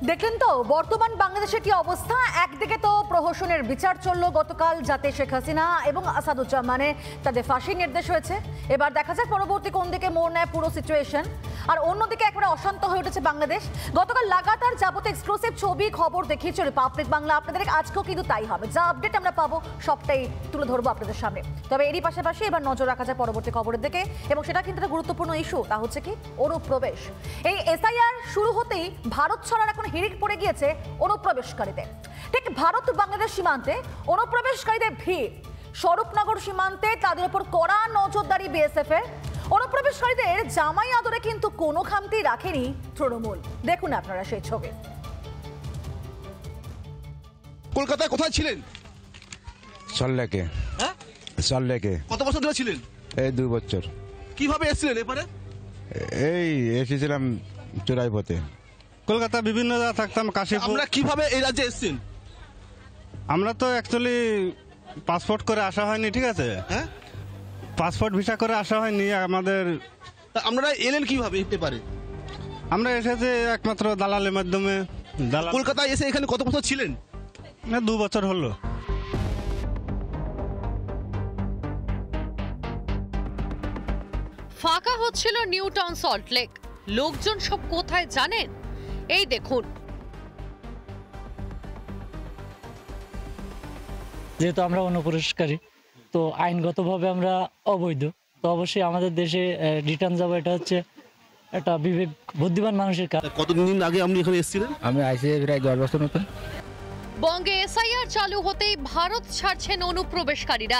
দেখলেন তো বর্তমান বাংলাদেশের কি অবস্থা। একদিকে তো প্রহসনের বিচার চললো গতকাল, যাতে শেখ হাসিনা এবং আসাদুজ্জামানের তাদের ফাঁসির নির্দেশ হয়েছে। এবার দেখা যাক পরবর্তী কোন দিকে মোড় নেয় পুরো সিচুয়েশন। আর অন্যদিকে একেবারে অশান্ত হয়ে উঠেছে বাংলাদেশ। গতকাল লাগাতার যাবতীয় এক্সক্লুসিভ ছবি খবর দেখিয়েছে রিপাবলিক বাংলা। আপনাদের আজকেও কিন্তু তাই হবে, যা আপডেট আমরা পাবো সবটাই তুলে ধরবো আপনাদের সামনে। তবে এরই পাশাপাশি এবার নজর রাখা যায় পরবর্তী খবরের দিকে, এবং সেটা কিন্তু একটা গুরুত্বপূর্ণ ইস্যু, তা হচ্ছে কি অনুপ্রবেশ। এই এসআইআর শুরু হতেই ভারত ছড়ার এখন হিড়িক পড়ে গিয়েছে অনুপ্রবেশকারীদের। ঠিক ভারত বাংলাদেশ সীমান্তে অনুপ্রবেশকারীদের ভিড়। স্বরূপনগর সীমান্তে তাদের উপর কড়া নজরদারি বিএসএফ এর। অনুপ্রবেশকারীদের জামাই আদরে কিন্তু কোনো খামতি রাখেনি তৃণমূল। দেখুন আপনারা সেই ছবি। কলকাতায় কোথায় ছিলেন? সল্লেকে। হ্যাঁ, সল্লেকে। কত বছর ধরে ছিলেন? এই 2 বছর। কিভাবে এসেছিলেন এপারে? এই এসেছিলাম চোরাইপথে। কলকাতা বিভিন্ন জায়গা থাকতাম, কাশীপুর। আমরা কিভাবে এই রাজ্যে এসেছেন? আমরা তো অ্যাকচুয়ালি পাসপোর্ট করে আসা হয়নি, ঠিক আছে? হ্যাঁ, পাসপোর্ট ভিসা করে আসা হয়নি আমাদের। আমরা এলেন কিভাবে এপারে? আমরা এসেছি একমাত্র দালালের মাধ্যমে। কলকাতায় এসে এখানে কত বছর ছিলেন? 2 বছর হলো। ফাঁকা হচ্ছিল নিউ টাউন সল্টলেক। লোকজন সব কোথায় জানেন? এই দেখুন। যেহেতু আমরা অনুপ্রবেশকারী, তো আইনগতভাবে আমরা অবৈধ, তো অবশ্যই আমাদের দেশে রিটার্ন যাবো, এটা হচ্ছে একটা বিবেক বুদ্ধিমান মানুষের কাজ। কতদিন আগে আপনি এখানে এসেছিলেন? আমি আইসি প্রায় 10 বছর মতো। বঙ্গে এসআইআর চালু হতেই ভারত ছাড়ছেন অনুপ্রবেশকারীরা।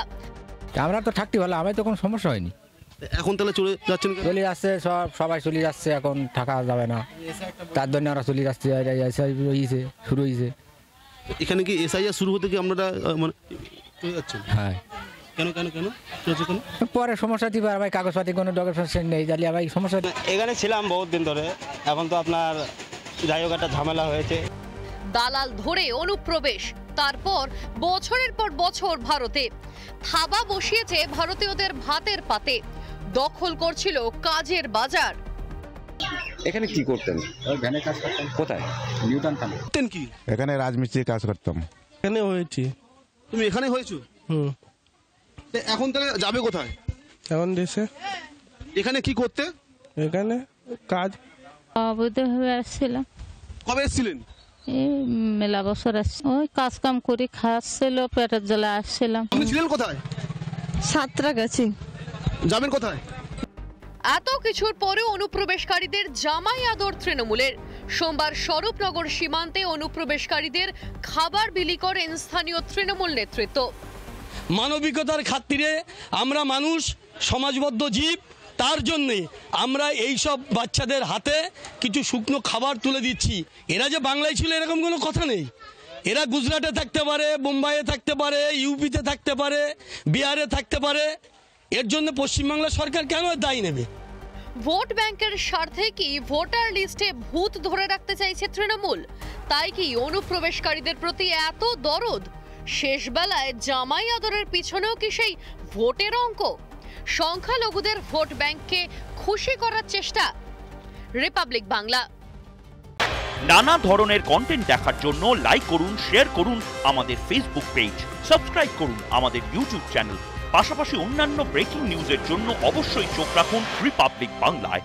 আমরা তো থাকতে ভালো, আমার তো কোনো সমস্যা হয়নি। এখন তাহলে চলে যাচ্ছেন? চলে যাচ্ছে, সবাই চলে যাচ্ছে, এখন থাকা যাবে না, তার জন্য আমরা চলে যাচ্ছি। শুরু হয়েছে এখানে কি এসআইআর শুরু হতে কি আমরা মানে চলে যাচ্ছেন? হ্যাঁ। কেন কেন কেন চলছে? কেন পরে সমস্যা দিবে আর ভাই, কাগজপাতি কোনো ডকুমেন্ট নেই, জালিয়া ভাই সমস্যা। এখানে ছিলাম বহুত দিন ধরে, এখন তো আপনার যাই হোক একটা ঝামেলা হয়েছে। দালাল ধরে অনুপ্রবেশ, তারপর বছরের পর বছর ভারতে থাবা বসিয়েছে ভারতীয়দের ভাতের পাতে। দখল করছিল কাজের বাজার। এখানে কি করতেন? ভ্যানে কাজ করতেন। কোথায়? নিউটাউন থানা। করতেন কি? এখানে রাজমিস্ত্রির কাজ করতাম। এখানে হয়েছি। তুমি এখানে হয়েছো? এখন তাহলে যাবে কোথায়? এখন দেশে। এখানে কি করতে? এখানে কাজ। অবৈধভাবে আসছিলাম। কবে এসেছিলেন? এই মেলা বছর আসছি, ওই কাজ কাম করে খাচ্ছিল, পেটের জ্বালা আসছিলাম। আপনি ছিলেন কোথায়? সাঁতরাগাছি। যাবেন কোথায়? এত কিছুর পরেও অনুপ্রবেশকারীদের জামাই আদর তৃণমূলের। সোমবার স্বরূপনগর সীমান্তে অনুপ্রবেশকারীদের খাবার বিলি করেন স্থানীয় তৃণমূল নেতৃত্ব। মানবিকতার খাতিরে আমরা মানুষ, সমাজবদ্ধ জীব, তার জন্যে আমরা এই সব বাচ্চাদের হাতে কিছু শুকনো খাবার তুলে দিচ্ছি। এরা যে বাংলায় ছিল এরকম কোনো কথা নেই। এরা গুজরাটে থাকতে পারে, বোম্বাইয়ে থাকতে পারে, ইউপিতে থাকতে পারে, বিহারে থাকতে পারে। এর জন্য পশ্চিমবাংলা সরকার কেন দায়ী নেবে? ভোট ব্যাংকের স্বার্থে কি ভোটার লিস্টে ভূত ধরে রাখতে চাইছে তৃণমূল? তাই কি অনুপ্রবেশকারীদের প্রতি এত দরদ? শেষ বেলায় জামাই আদরের পিছনেও কি সেই ভোটের অঙ্ক? সংখ্যালঘুদের ভোট ব্যাংককে খুশি করার চেষ্টা। রিপাবলিক বাংলা। নানা ধরনের কন্টেন্ট দেখার জন্য লাইক করুন, শেয়ার করুন আমাদের ফেসবুক পেজ, সাবস্ক্রাইব করুন আমাদের ইউটিউব চ্যানেল। পাশাপাশি অন্যান্য ব্রেকিং নিউজের জন্য অবশ্যই চোখ রাখুন রিপাবলিক বাংলায়।